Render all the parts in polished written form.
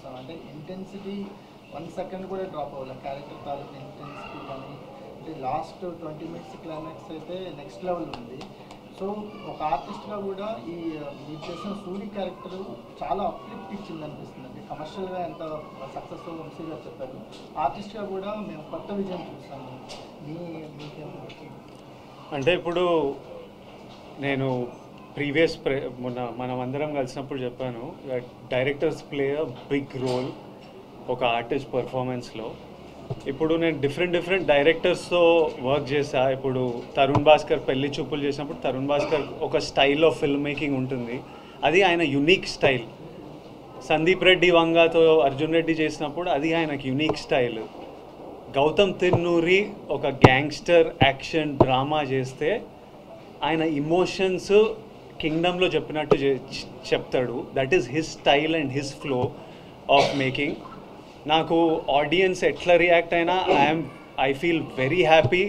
చూస్తాం. అంటే intensity 1 second కూడా డ్రాప్ అవ్వాలి క్యారెక్టర్ తాలూకు ఇంటెన్సిటీ కానీ. అంటే లాస్ట్ 20 మినిట్స్ క్లైమాక్స్ అయితే నెక్స్ట్ లెవెల్ ఉంది. సో ఒక ఆర్టిస్ట్గా కూడా మీరు చేసిన సూరి క్యారెక్టర్ చాలా అప్లిఫ్ట్ ఇచ్చింది అనిపిస్తుంది. అంటే కమర్షియల్గా ఎంత సక్సెస్ వంశీ గారు చెప్పారు, ఆర్టిస్ట్గా కూడా మేము కొత్త విజయం చూస్తాము. మీకేమో అంటే ఇప్పుడు నేను ప్రీవియస్ మనం అందరం కలిసినప్పుడు చెప్పాను, directors play a big role ఒక ఆర్టిస్ట్ పర్ఫార్మెన్స్లో. ఇప్పుడు నేను డిఫరెంట్ డైరెక్టర్స్తో వర్క్ చేశా. ఇప్పుడు తరుణ్ భాస్కర్ పెళ్లి చూపులు చేసినప్పుడు తరుణ్ భాస్కర్ ఒక స్టైల్ ఆఫ్ ఫిల్మ్ మేకింగ్ ఉంటుంది, అది ఆయన యునిక్ స్టైల్. సందీప్ రెడ్డి వంగాతో అర్జున్ రెడ్డి చేసినప్పుడు అది ఆయనకు యునిక్ స్టైల్. గౌతమ్ తిన్నూరి ఒక గ్యాంగ్స్టర్ యాక్షన్ డ్రామా చేస్తే ఆయన ఇమోషన్స్ కింగ్డమ్లో చెప్పినట్టు చెప్తాడు. That is his style and his flow of making. నాకు ఆడియన్స్ ఎట్లా రియాక్ట్ అయినా I feel very happy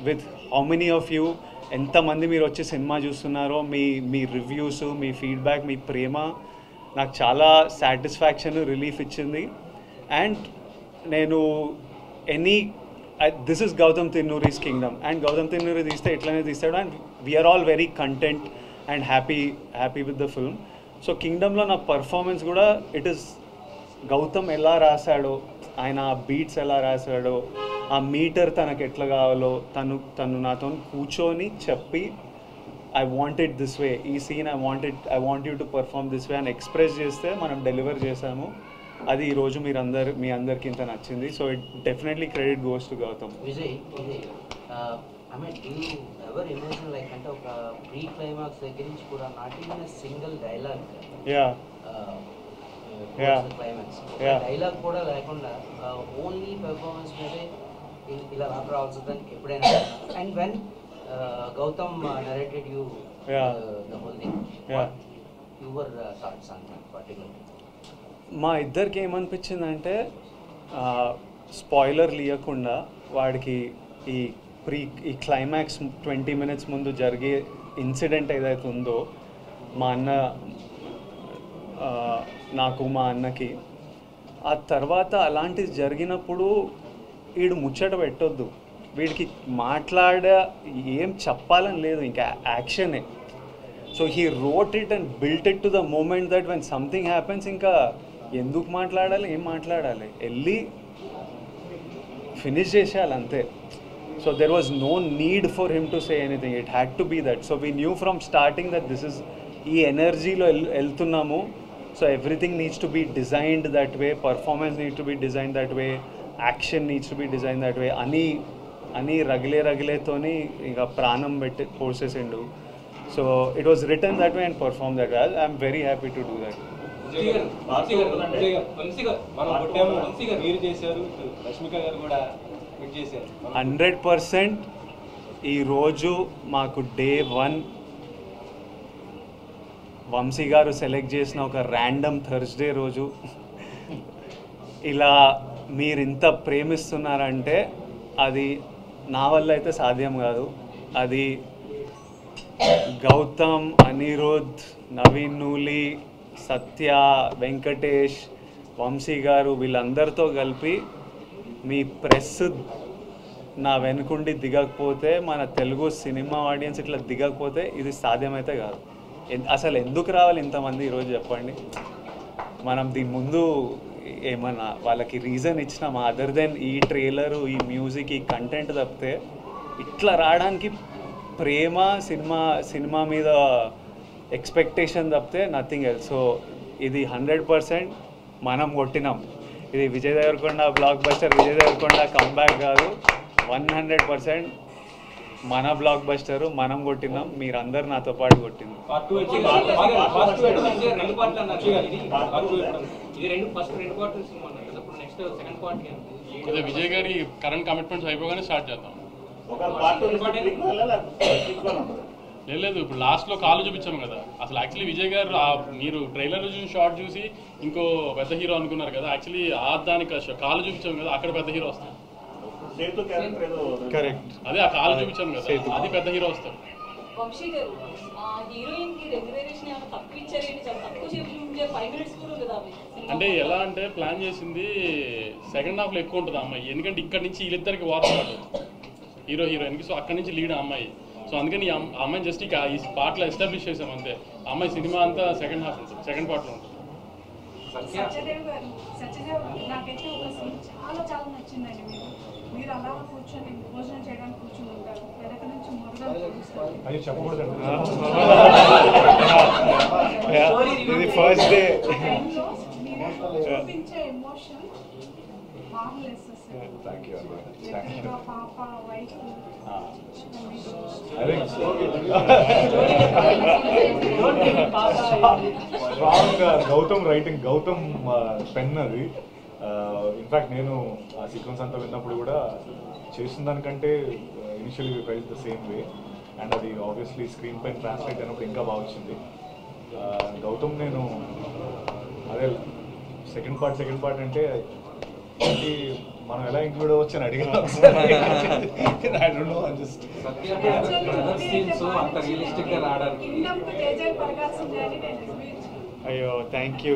with how many of you, ఎంతమంది మీరు వచ్చి సినిమా చూస్తున్నారో, మీ రివ్యూస్, మీ ఫీడ్బ్యాక్, మీ ప్రేమ నాకు చాలా సాటిస్ఫాక్షన్, రిలీఫ్ ఇచ్చింది. అండ్ నేను this is Gautam Tinnanuri's Kingdom, and Gautam Tinnanuri తీస్తే ఎట్లనే తీస్తాడు, and we are all very content and happy with the film. So కింగ్డమ్లో నా పర్ఫార్మెన్స్ కూడా ఇట్ ఈస్ గౌతమ్ ఎలా రాశాడో, ఆయన ఆ బీట్స్ ఎలా రాశాడో, ఆ మీటర్ తనకు ఎట్లా కావాలో తను నాతో కూర్చొని చెప్పి I want it this way, ఈ scene I want you to perform this way అని ఎక్స్ప్రెస్ చేస్తే మనం డెలివర్ చేసాము. అది ఈరోజు మీ అందరికి ఇంత నచ్చింది. So it definitely credit goes to Gautam. Vijay, I mean do you ever imagine like అంటే ఒక ప్రీ క్లైమాక్స్ దగ్గర నుంచి కూడా not even single dialogue, climax dialogue కూడా లేకుండా ఓన్లీ పెర్ఫార్మెన్స్ మీదే ఇలా రావాల్సి ఎప్పుడైనా? And when Gautam narrated you the whole thing, your thoughts on that particular? మా ఇద్దరికి ఏమనిపించిందంటే, స్పాయిలర్ ఇవ్వకుండా వాడికి ఈ క్లైమాక్స్ 20 మినిట్స్ ముందు జరిగే ఇన్సిడెంట్ ఏదైతే ఉందో, నాకు మా అన్నకి ఆ తర్వాత అలాంటిది జరిగినప్పుడు వీడు ముచ్చట పెట్టొద్దు, వీడికి ఏం చెప్పాలని లేదు, ఇంకా యాక్షనే. So he wrote it and built it to the moment that when something happens ఇంకా ఎందుకు మాట్లాడాలి, ఏం మాట్లాడాలి, వెళ్ళి ఫినిష్ చేసేయాలి అంతే. So there was no need for him to say anything, it had to be that. So we knew from starting that this is ఈ ఎనర్జీలో వెళ్తున్నాము. So everything needs to be designed that way, performance needs to be design that way, action needs to be design that way అని రగిలేతోని ఇక ప్రాణం పోసేసిండు. So it was written that way and performed that way. I am very happy to do that. 100% ఈ రోజు మాకు day 1 Vamsi గారు select చేసిన ఒక ర్యాండమ్ థర్స్డే రోజు ఇలా మీరు ఇంత ప్రేమిస్తున్నారంటే అది నా వల్ల అయితే సాధ్యం కాదు. అది గౌతమ్, అనిరుద్, నవీన్ నూలి, సత్య, వెంకటేష్, వంశీ గారు వీళ్ళందరితో కలిపి మీ ప్రెస్ నా వెనుకుండి దిగకపోతే, మన తెలుగు సినిమా ఆడియన్స్ ఇట్లా దిగకపోతే ఇది సాధ్యమైతే కాదు. అసలు ఎందుకు రావాలి ఇంతమంది ఈరోజు చెప్పండి? మనం దీని ముందు ఏమన్నా వాళ్ళకి రీజన్ ఇచ్చినామా అదర్ దెన్ ఈ ట్రైలరు, ఈ మ్యూజిక్, ఈ కంటెంట్ తప్పితే? ఇట్లా రావడానికి ప్రేమ, సినిమా మీద ఎక్స్పెక్టేషన్ తప్పితే నథింగ్ ఎల్స్. సో ఇది 100% మనం కొట్టినాం. ఇది Vijay Devarakonda blockbuster, Vijay Devarakonda comeback కాదు, 100% మన బ్లాక్ బస్టరు, మనం కొట్టినాం, మీరందరూ నాతో పాటు కొట్టినాం. విజయ్ గారి కరెంట్ కమిట్మెంట్స్ అయిపోగానే స్టార్ట్ చేద్దాం. లేదు, ఇప్పుడు లాస్ట్లో కాలు చూపించాము కదా. అసలు యాక్చువల్లీ విజయ్ గారు మీరు ట్రైలర్ చూసి షార్ట్ చూసి ఇంకో పెద్ద హీరో అనుకున్నారు కదా. యాక్చువల్లీ దానికి కాలు చూపించాము కదా, అక్కడ పెద్ద హీరో వస్తాడు. కరెక్ట్, అదే ఆ కాలు చూపించాము కదా, అది పెద్ద హీరో వస్తాడు. వంశీ గారు హీరోయిన్ కి రెమ్యునరేషన్ ఏమైనా తక్కువ ఇచ్చారేంటి? చాలా తక్కువ చూపించే 5 minutes కూడా ఉండదు అవి. అంటే ఎలా అంటే ప్లాన్ చేసింది సెకండ్ హాఫ్లో ఎక్కువ ఉంటుంది అమ్మాయి, ఎందుకంటే ఇక్కడ నుంచి వీళ్ళిద్దరికి వార్తాడు హీరో హీరోయిన్కి. సో అక్కడ నుంచి లీడ్ అమ్మాయి. సో అందుకని ఈ అమ్మాయిని జస్ట్ ఈ పార్ట్లో ఎస్టాబ్లిష్ చేసాం అంతే. అమ్మాయి సినిమా అంతా సెకండ్ హాఫ్ ఉంటుంది, సెకండ్ పార్ట్లో ఉంటుంది. సత్యదేవ్ నాకైతే ఒక సీన్ చాలా నచ్చిందండి. మీరు అలా కూర్చొని భోజనం చేయడానికి కూర్చొని ఉంటారు, వెనక నుంచి అది చెప్పకూడదండి. ఇది ఫస్ట్ డే చూపించే ఎమోషన్ మార్వెలెస్. థ్యాంక్ యూ పాప wife strong Gautam writing, Gautam pen అది. ఇన్ఫ్యాక్ట్ నేను ఆ సీక్వెన్స్ అంతా విన్నప్పుడు కూడా చేసిన దానికంటే initially we felt the same way. And అది ఆబ్వియస్లీ స్క్రీన్ పైన ట్రాన్స్లేట్ అయినప్పుడు ఇంకా బాగా వచ్చింది. గౌతమ్ నేను అదే సెకండ్ పార్ట్ అంటే మనం ఎలా ఇంక్లూడ్ అవ్వచ్చు అని అడిగాను. అయ్యో థ్యాంక్ యూ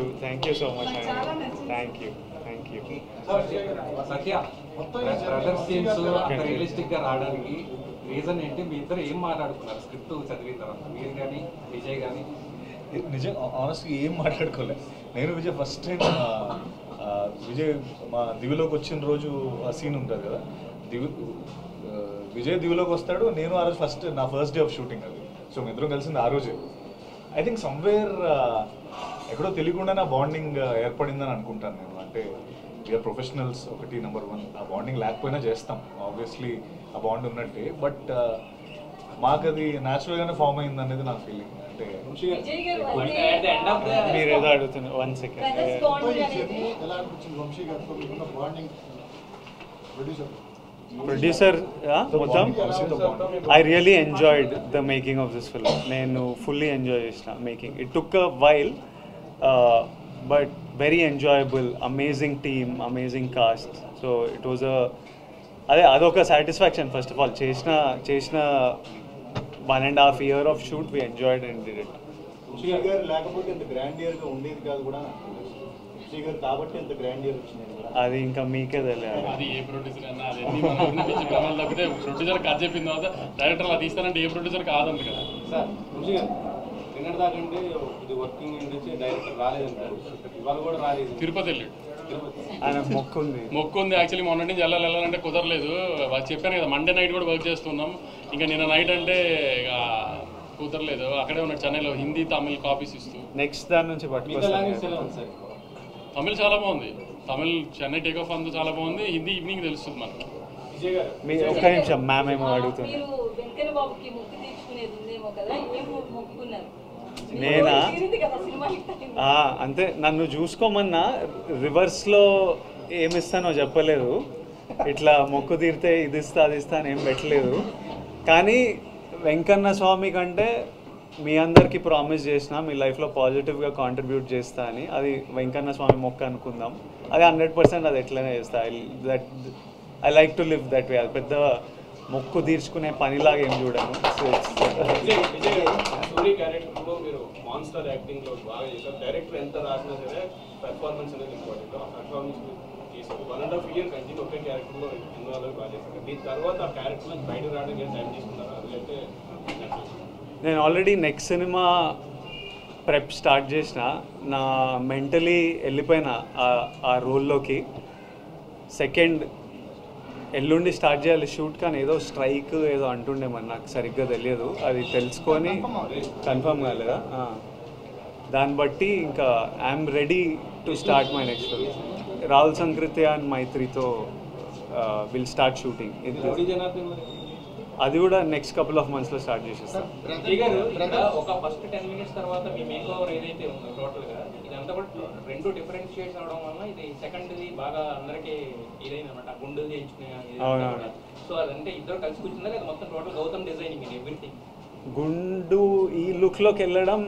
సో మచ్ అండి. Thank you. Satya brother scenes అంత రియలిస్టిక్ గా రావడానికి రీజన్ ఏంటి? మీ ఇద్దరు ఏం మాట్లాడుకున్నారు స్క్రిప్ట్ చదివిన తర్వాత? మీరు కానీ విజయ్ కానీ? నిజం ఆనెస్ట్గా ఏం మాట్లాడుకోలేదు. నేను విజయ్ ఫస్ట్ టైం విజయ్ మా దివిలోకి వచ్చిన రోజు ఆ సీన్ ఉంటుంది కదా, విజయ్ దివిలోకి వస్తాడు, నేను ఆ రోజు నా ఫస్ట్ డే ఆఫ్ షూటింగ్ అది. సో మీ ఇద్దరం కలిసింది ఆ రోజే. ఐ థింక్ సమ్వేర్ ఎక్కడో తెలియకుండా నా బాండింగ్ ఏర్పడిందని అనుకుంటాను నేను. అంటే వీఆర్ ప్రొఫెషనల్స్ ఒకటి, నెంబర్ 1. ఆ బాండింగ్ లేకపోయినా చేస్తాం ఆబ్వియస్లీ, ఆ బాండ్ ఉన్నట్టే. బట్ మాకు అది న్యాచురల్గానే ఫామ్ అయింది అనేది నా ఫీలింగ్. అంటే మీరు ఏదో అడుగుతున్నారు. 1 second. ప్రొడ్యూసర్ మొత్తం I really enjoyed the making of this film. నేను ఫుల్లీ ఎంజాయ్ చేసిన making. It took a while but very enjoyable. Amazing team, amazing cast. So it was అదొక సాటిస్ఫాక్షన్. ఫస్ట్ ఆఫ్ ఆల్ చేసిన 1.5 year of shoot we enjoyed and did it. లేకపోతే ఇంత గ్రాండియర్గా ఉండేది కాదు కూడా కాబట్టి ఇంత గ్రాండియర్ వచ్చింది. అది ఇంకా మీకే తెలియాలి. అది ఏ ప్రొడ్యూసర్ అన్నా అది ప్రమాణాలు తప్పితే ప్రొడ్యూసర్ కథ చెప్పిన తర్వాత డైరెక్టర్ అలా తీస్తానంటే ఏ ప్రొడ్యూసర్ కాదంట కదా. సార్ నిన్నటి దాకంటే ఇది వర్కింగ్ నుంచి డైరెక్టర్ రాలేదంటారు, ఇవాళ కూడా రాలేదు. తిరుపతి వెళ్ళాడు. ఆయన మొక్కు ఉంది యాక్చువల్లీ మొన్న నుంచి వెళ్ళాలంటే కుదరలేదు. చెప్పాను కదా మండే నైట్ కూడా వర్క్ చేస్తున్నాం. ఇంకా నిన్న నైట్ అంటే ఇక కుదరలేదు. అక్కడే ఉన్నాడు చెన్నైలో హిందీ తమిళ్ కాపీస్ ఇస్తూ. నెక్స్ట్ దాని నుంచి తమిళ్ చాలా బాగుంది. తమిళ్ చెన్నై టేక్ ఆఫ్ అంతా చాలా బాగుంది. హిందీ ఈవినింగ్ తెలుస్తుంది మనకి. ఒక్క నిమిషం మ్యామ్ ఏమో అడుగుతుంది. నేనా అంతే, నన్ను చూసుకోమన్నా రివర్స్లో ఏమిస్తానో చెప్పలేదు. ఇట్లా మొక్కు తీరితే ఇది ఇస్తా అది ఇస్తా అని ఏం పెట్టలేదు. కానీ వెంకన్న స్వామి కంటే మీ అందరికీ ప్రామిస్ చేసిన మీ లైఫ్లో పాజిటివ్గా కాంట్రిబ్యూట్ చేస్తా అని. అది వెంకన్న స్వామి మొక్క అనుకుందాం. అది 100% అది ఎట్లనే చేస్తా. I like to live that way. అది పెద్ద మొక్కు తీర్చుకునే పనిలాగా ఏం చూడను. మాన్స్టర్ యాక్టింగ్ లో బాగా చేశారు. డైరెక్టర్ ఎంత రాసినా సరే పెర్ఫార్మెన్స్ అనేది ఇంపార్టెంట్. ఆ పెర్ఫార్మెన్స్ చేశారు. 1.5 year కంటిన్యూ ఒకే క్యారెక్టర్ లో ఇన్వాల్వ్ బాగా చేశారు. దీని తర్వాత ఆ క్యారెక్టర్ నుంచి బయట రావడానికి టైం తీసుకున్నారు. అదంటే నేను already next cinema prep start చేసిన. నా మెంటలీ వెళ్ళిపోయిన ఆ రోల్లోకి. సెకండ్ ఎల్లుండి స్టార్ట్ చేయాలి షూట్, కానీ ఏదో స్ట్రైక్ ఏదో అంటుండే మరి నాకు సరిగ్గా తెలియదు. అది తెలుసుకొని కన్ఫర్మ్ కాలేదా, దాన్ని బట్టి ఇంకా I'm ready to start my next film. Rahul Sankrityan and మైత్రితో విల్ స్టార్ట్ షూటింగ్. అది కూడా నెక్స్ట్ కపుల్ ఆఫ్ మంత్స్లో స్టార్ట్ చేసేస్తాం. ఒక ఫస్ట్ 10 minutes తర్వాత మీ మేక్ ఓవర్ ఏదైతే ఉందో టోటల్గా ఇదంతా కూడా 2 different షేడ్స్ అవడం వల్ల ఇది సెకండ్ది బాగా అందరికీ ఇదైంది అనమాట. గుండెలు చేయించుకునే. సో అదంటే ఇద్దరు కలిసి కూర్చుందా లేదా మొత్తం టోటల్ గౌతమ్ డిజైనింగ్ ఇది ఎవ్రీథింగ్? గుండు ఈ లుక్లోకి వెళ్ళడం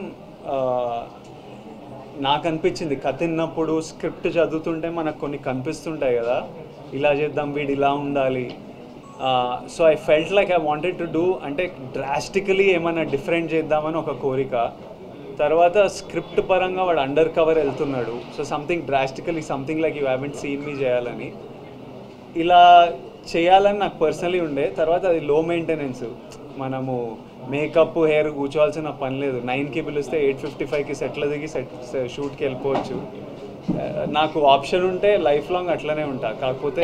నాకు అనిపించింది. కథ విన్నప్పుడు స్క్రిప్ట్ చదువుతుంటే మనకు కొన్ని కనిపిస్తుంటాయి కదా, ఇలా చేద్దాం, వీడు ఇలా ఉండాలి, so I felt like I wanted to do అంటే డ్రాస్టికలీ ఏమైనా డిఫరెంట్ చేద్దామని ఒక కోరిక. తర్వాత స్క్రిప్ట్ పరంగా వాడు అండర్ కవర్ వెళ్తున్నాడు, so something drastically something like you haven't seen me చేయాలని ఇలా చేయాలని నాకు పర్సనలీ ఉండే. తర్వాత అది లో మెయింటెనెన్స్, మనము మేకప్ హెయిర్ కూర్చోవాల్సిన పని లేదు. 9కి పిలిస్తే 8:55కి సెట్లు దిగి షూట్కి వెళ్ళిపోవచ్చు. నాకు ఆప్షన్ ఉంటే లైఫ్ లాంగ్ అట్లనే ఉంటా. కాకపోతే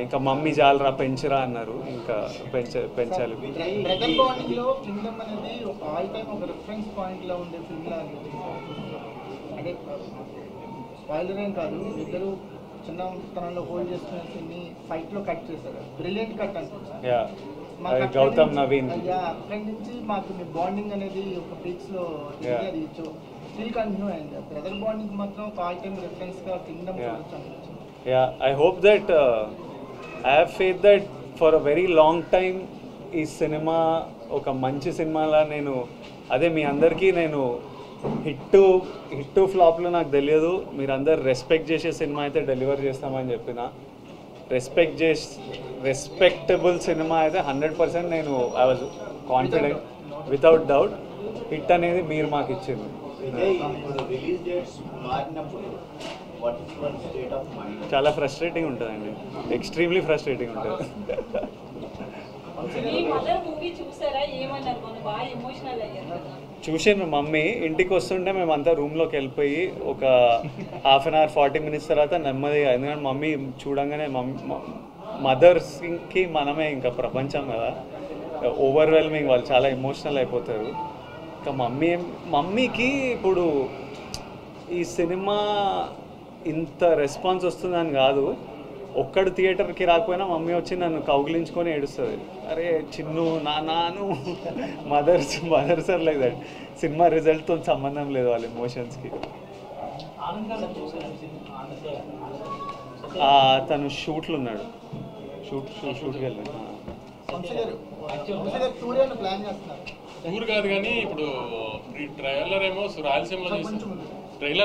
ఇంకా మమ్మీ చాలరా పెంచరా అన్నారు, ఇంకా పెంచాలి. బ్రదర్ బాండింగ్లో కింగ్డమ్ అనేది ఒక ఆల్ టైమ్ ఒక రిఫరెన్స్ పాయింట్లో ఉండే ఫిల్మ్ లా అంటే స్పాయిలర్ ఏం కాదు, ఇద్దరు చిన్నతనంలో హోల్డ్ చేసుకునే సీన్ని ఫైట్లో కట్ చేశారు. బ్రిలియంట్ కట్ అనిపించింది గౌతమ్ నవీన్. అక్కడి నుంచి మాకు మీ బాండింగ్ అనేది ఒక పీక్స్లో అది స్టిల్ కంటిన్యూ అయింది. బ్రదర్ బాండింగ్ మాత్రం ఒక ఆల్ టైమ్ రిఫరెన్స్గా కింగ్డమ్ చూడొచ్చు అనిపించింది. I hope that I have faith that for a very long time ఈ సినిమా ఒక మంచి సినిమాలా నేను అదే మీ అందరికీ నేను హిట్ ఫ్లాప్లో నాకు తెలియదు, మీరు అందరు రెస్పెక్ట్ చేసే సినిమా అయితే డెలివర్ చేస్తామని చెప్పిన. రెస్పెక్టబుల్ సినిమా అయితే 100% నేను I was confident without doubt. Hit అనేది మీరు మాకు ఇచ్చింది. చాలా ఫ్రస్ట్రేటింగ్ ఉంటుందండి, ఎక్స్ట్రీమ్లీ ఫ్రస్ట్రేటింగ్ ఉంటుంది. చూసాను మమ్మీ ఇంటికి వస్తుంటే మేమంతా రూమ్లోకి వెళ్ళిపోయి ఒక హాఫ్ అన్ అవర్ 40 minutes తర్వాత నెమ్మదిగా, ఎందుకంటే మమ్మీ చూడంగానే మదర్స్కి మనమే ఇంకా ప్రపంచం కదా, ఓవర్వెల్మింగ్, వాళ్ళు చాలా ఎమోషనల్ అయిపోతారు. ఇంకా మమ్మీకి ఇప్పుడు ఈ సినిమా ఇంత రెస్పాన్స్ వస్తుందని కాదు, ఒక్కడు థియేటర్కి రాకపోయినా మమ్మీ వచ్చి నన్ను కౌగిలించుకొని ఏడుస్తుంది. అరే చిన్ను నాను mothers are like that. Cinema రిజల్ట్తో సంబంధం లేదు వాళ్ళ ఎమోషన్స్కి. తను షూట్లు ఉన్నాడు, షూట్కి వెళ్ళాడు. టూర్ కాదు కానీ ఇప్పుడు ఈ ట్రైలర్ ఏమో రాయలసీమలో చేసాం,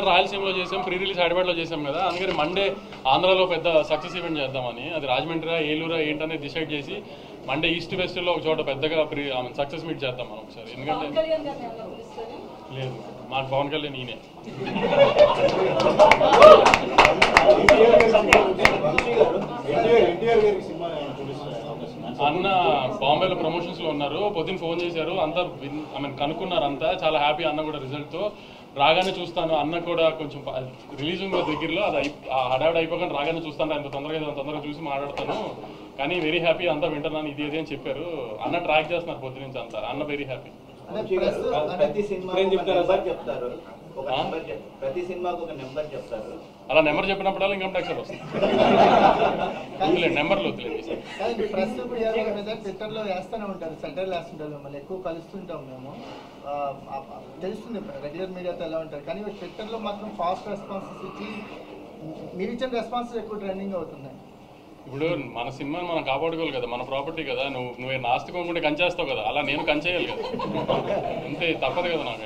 రాయలసీమలో చేసాం, ప్రీ రిలీజ్ హైదరాబాద్లో చేసాం కదా. అందుకని మండే ఆంధ్రాలో పెద్ద సక్సెస్ ఈవెంట్ చేద్దామని, అది రాజమండ్రి ఏలూరా ఏంటనేది డిసైడ్ చేసి మండే ఈస్ట్ వెస్ట్లో ఒక చోట పెద్దగా సక్సెస్ మీట్ చేద్దాం మనం ఒకసారి. ఎందుకంటే లేదు మాకు పవన్ కళ్యాణ్ ఈయనే. అన్న బాంబేలో ప్రమోషన్స్లో ఉన్నారు, పొద్దున్న ఫోన్ చేశారు, అంతా కనుక్కున్నారు, అంతా చాలా హ్యాపీ. అన్న కూడా రిజల్ట్తో రాగానే చూస్తాను, అన్న కూడా కొంచెం రిలీజ్ ఉంది దగ్గరలో, అది హడావిడి అయిపోకుండా రాగానే చూస్తాను, అంత తొందరగా చూసి మాట్లాడతాను, కానీ వెరీ హ్యాపీ, అంతా వింటున్నాను, ఇది అని చెప్పారు. అన్న ట్రాక్ చేస్తున్నారు పొద్దు నుంచి అంతా, అన్న వెరీ హ్యాపీ. అలా నెంబర్ చెప్పినప్పుడల్లా ఇన్కమ్ ట్యాక్స్ వస్తుంది. నెంబర్లు ట్విట్టర్లో వేస్తూనే ఉంటారు, సెంటర్లు వేస్తుంటారు, మిమ్మల్ని ఎక్కువ కలుస్తుంటాం మేము, తెలుస్తుంది రెగ్యులర్ మీడియాతో ఎలా ఉంటారు. కానీ ట్విట్టర్లో మాత్రం ఫాస్ట్ రెస్పాన్సెస్ ఇచ్చి మీరు ఇచ్చిన రెస్పాన్సెస్ ఎక్కువ ట్రెండింగ్ అవుతున్నాయి. ఇప్పుడు మన సినిమాని మనం కాపాడుకోవాలి కదా, మన ప్రాపర్టీ కదా, నువ్వే నాస్తికోకుండా కంచేస్తావు కదా, అలా నేను కంచేయాలి కదా, అంతే, తప్పదు కదా నాకు.